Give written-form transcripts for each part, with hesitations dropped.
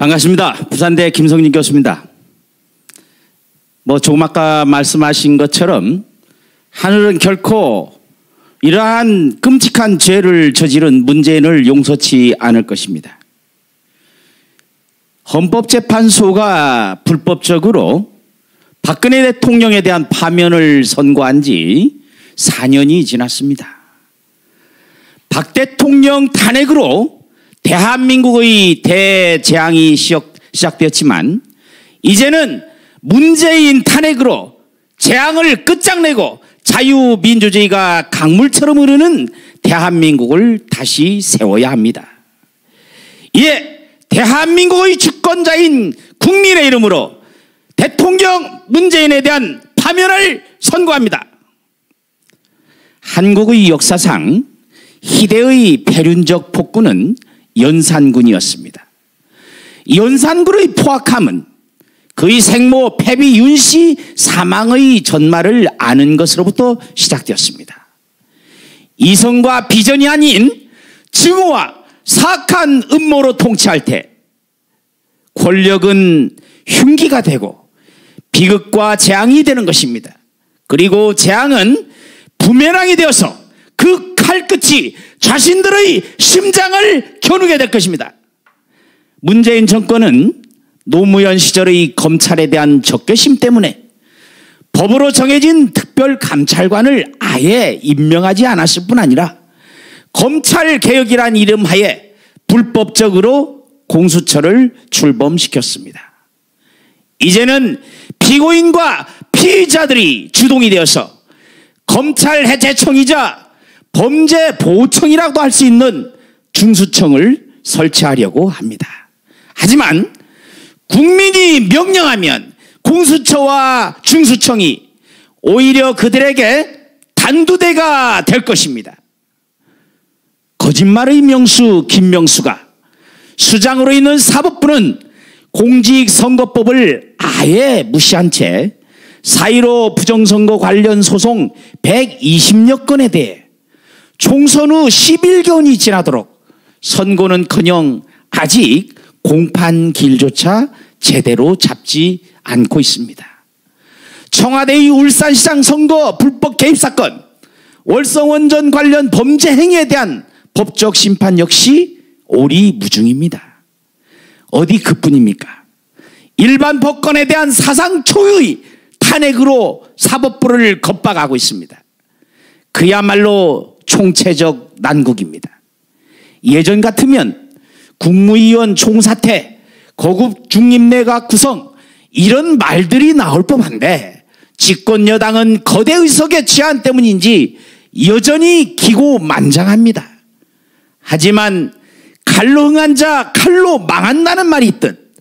반갑습니다. 부산대 김성진 교수입니다. 조금 아까 말씀하신 것처럼 하늘은 결코 이러한 끔찍한 죄를 저지른 문재인을 용서치 않을 것입니다. 헌법재판소가 불법적으로 박근혜 대통령에 대한 파면을 선고한 지 4년이 지났습니다. 박 대통령 탄핵으로 대한민국의 대재앙이 시작되었지만 이제는 문재인 탄핵으로 재앙을 끝장내고 자유민주주의가 강물처럼 흐르는 대한민국을 다시 세워야 합니다. 이에 대한민국의 주권자인 국민의 이름으로 대통령 문재인에 대한 파면을 선고합니다. 한국의 역사상 희대의 패륜적 폭군은 연산군이었습니다. 연산군의 포악함은 그의 생모 패비 윤씨 사망의 전말을 아는 것으로부터 시작되었습니다. 이성과 비전이 아닌 증오와 사악한 음모로 통치할 때 권력은 흉기가 되고 비극과 재앙이 되는 것입니다. 그리고 재앙은 부메랑이 되어서 그 칼끝이 자신들의 심장을 겨누게 될 것입니다. 문재인 정권은 노무현 시절의 검찰에 대한 적개심 때문에 법으로 정해진 특별감찰관을 아예 임명하지 않았을 뿐 아니라 검찰개혁이란 이름하에 불법적으로 공수처를 출범시켰습니다. 이제는 피고인과 피의자들이 주동이 되어서 검찰 해체청이자 범죄보호청이라고 할 수 있는 중수청을 설치하려고 합니다. 하지만 국민이 명령하면 공수처와 중수청이 오히려 그들에게 단두대가 될 것입니다. 거짓말의 명수 김명수가 수장으로 있는 사법부는 공직선거법을 아예 무시한 채 4.15 부정선거 관련 소송 120여 건에 대해 총선 후 11개월이 지나도록 선고는커녕 아직 공판길조차 제대로 잡지 않고 있습니다. 청와대의 울산시장 선거 불법 개입 사건, 월성원전 관련 범죄 행위에 대한 법적 심판 역시 오리무중입니다. 어디 그뿐입니까? 일반 법관에 대한 사상 초유의 탄핵으로 사법부를 겁박하고 있습니다. 그야말로 총체적 난국입니다. 예전 같으면 국무위원 총사퇴, 고급 중립내각 구성 이런 말들이 나올 법한데 집권여당은 거대 의석의 제한 때문인지 여전히 기고만장합니다. 하지만 칼로 흥한 자 칼로 망한다는 말이 있듯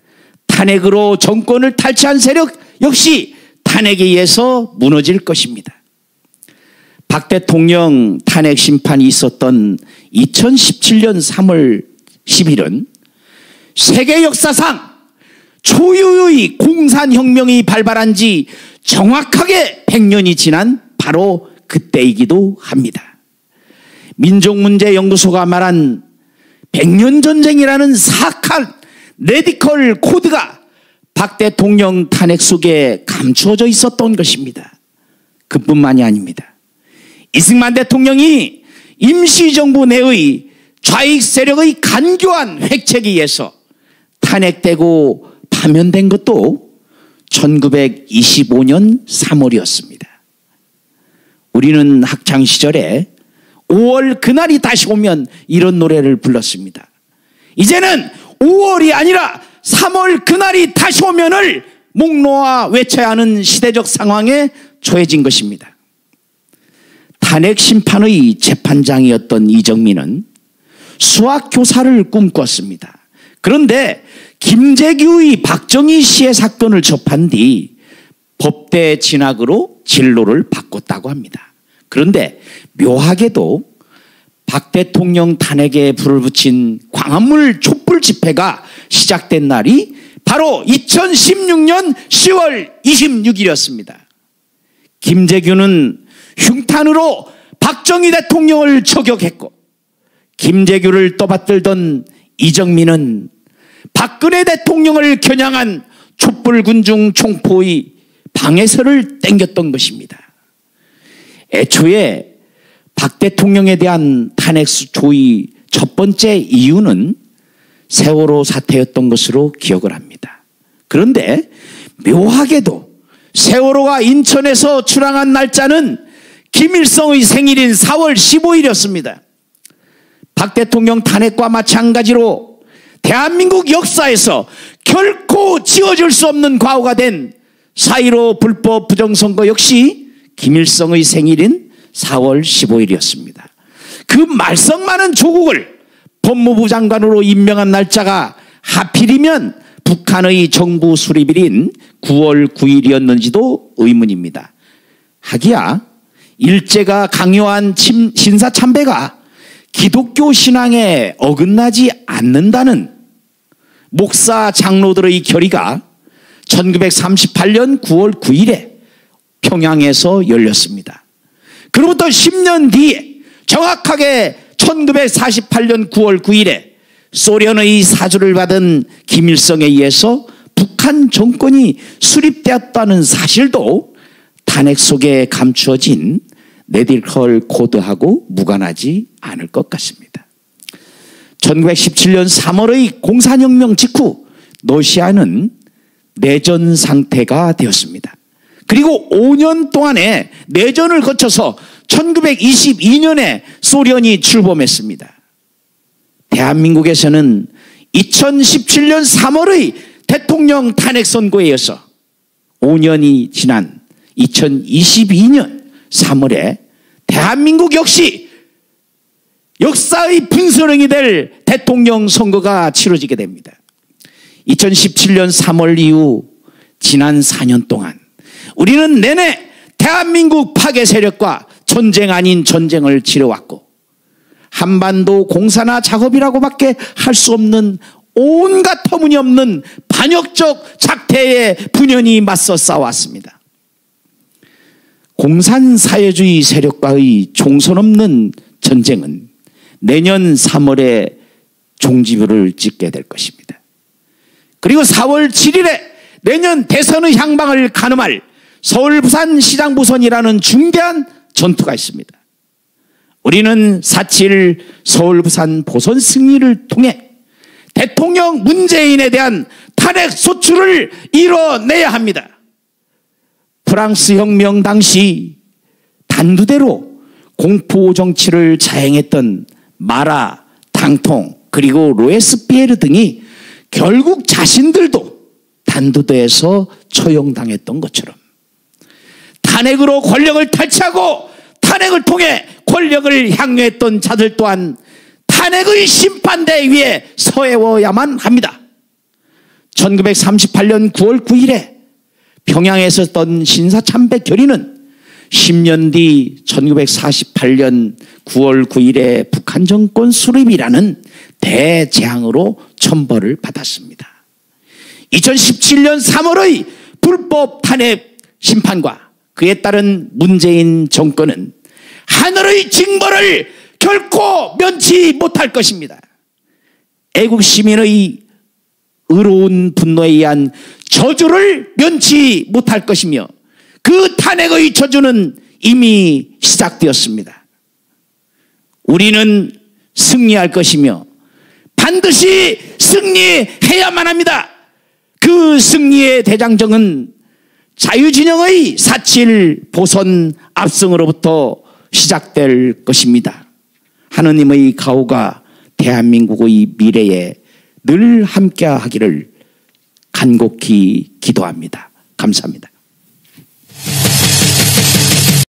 탄핵으로 정권을 탈취한 세력 역시 탄핵에 의해서 무너질 것입니다. 박 대통령 탄핵 심판이 있었던 2017년 3월 10일은 세계 역사상 초유의 공산혁명이 발발한 지 정확하게 100년이 지난 바로 그때이기도 합니다. 민족문제연구소가 말한 100년전쟁이라는 사악한 레디컬 코드가 박 대통령 탄핵 속에 감추어져 있었던 것입니다. 그뿐만이 아닙니다. 이승만 대통령이 임시정부 내의 좌익 세력의 간교한 획책에 의해서 탄핵되고 파면된 것도 1925년 3월이었습니다. 우리는 학창시절에 5월 그날이 다시 오면 이런 노래를 불렀습니다. 이제는 5월이 아니라 3월 그날이 다시 오면을 목 놓아 외쳐야 하는 시대적 상황에 처해진 것입니다. 탄핵 심판의 재판장이었던 이정민은 수학교사를 꿈꿨습니다. 그런데 김재규의 박정희 씨의 사건을 접한 뒤 법대 진학으로 진로를 바꿨다고 합니다. 그런데 묘하게도 박 대통령 탄핵에 불을 붙인 광화문 촛불 집회가 시작된 날이 바로 2016년 10월 26일이었습니다. 김재규는 흉탄으로 박정희 대통령을 저격했고 김재규를 떠받들던 이정민은 박근혜 대통령을 겨냥한 촛불군중 총포의 방해설을 땡겼던 것입니다. 애초에 박 대통령에 대한 탄핵소추의 첫 번째 이유는 세월호 사태였던 것으로 기억을 합니다. 그런데 묘하게도 세월호가 인천에서 출항한 날짜는 김일성의 생일인 4월 15일이었습니다. 박 대통령 탄핵과 마찬가지로 대한민국 역사에서 결코 지워질 수 없는 과오가 된 4.15 불법 부정선거 역시 김일성의 생일인 4월 15일이었습니다. 그 말썽 많은 조국을 법무부 장관으로 임명한 날짜가 하필이면 북한의 정부 수립일인 9월 9일이었는지도 의문입니다. 하기야 일제가 강요한 신사참배가 기독교 신앙에 어긋나지 않는다는 목사 장로들의 결의가 1938년 9월 9일에 평양에서 열렸습니다. 그로부터 10년 뒤에 정확하게 1948년 9월 9일에 소련의 사주를 받은 김일성에 의해서 북한 정권이 수립되었다는 사실도 탄핵 속에 감추어진 네딜컬 코드하고 무관하지 않을 것 같습니다. 1917년 3월의 공산혁명 직후 러시아는 내전 상태가 되었습니다. 그리고 5년 동안의 내전을 거쳐서 1922년에 소련이 출범했습니다. 대한민국에서는 2017년 3월의 대통령 탄핵 선고에 이어서 5년이 지난 2022년 3월에 대한민국 역시 역사의 분수령이 될 대통령 선거가 치러지게 됩니다. 2017년 3월 이후 지난 4년 동안 우리는 내내 대한민국 파괴 세력과 전쟁 아닌 전쟁을 치러왔고 한반도 공사나 작업이라고밖에 할 수 없는 온갖 터무니없는 반역적 작태에 분연히 맞서 싸워왔습니다. 공산사회주의 세력과의 총선 없는 전쟁은 내년 3월에 종지부를 찍게 될 것입니다. 그리고 4월 7일에 내년 대선의 향방을 가늠할 서울 부산 시장부선이라는 중대한 전투가 있습니다. 우리는 4.7 서울 부산 보선 승리를 통해 대통령 문재인에 대한 탄핵 소추를 이뤄내야 합니다. 프랑스 혁명 당시 단두대로 공포 정치를 자행했던 마라, 당통 그리고 로에스피에르 등이 결국 자신들도 단두대에서 처형당했던 것처럼 탄핵으로 권력을 탈취하고 탄핵을 통해 권력을 향유했던 자들 또한 탄핵의 심판대 위에 서해워야만 합니다. 1938년 9월 9일에 평양에서 했던 신사참배 결의는 10년 뒤 1948년 9월 9일에 북한 정권 수립이라는 대재앙으로 천벌을 받았습니다. 2017년 3월의 불법 탄핵 심판과 그에 따른 문재인 정권은 하늘의 징벌을 결코 면치 못할 것입니다. 애국 시민의 의로운 분노에 의한 저주를 면치 못할 것이며 그 탄핵의 저주는 이미 시작되었습니다. 우리는 승리할 것이며 반드시 승리해야만 합니다. 그 승리의 대장정은 자유진영의 4.7 보선 압승으로부터 시작될 것입니다. 하느님의 가호가 대한민국의 미래에 늘 함께하기를 간곡히 기도합니다. 감사합니다.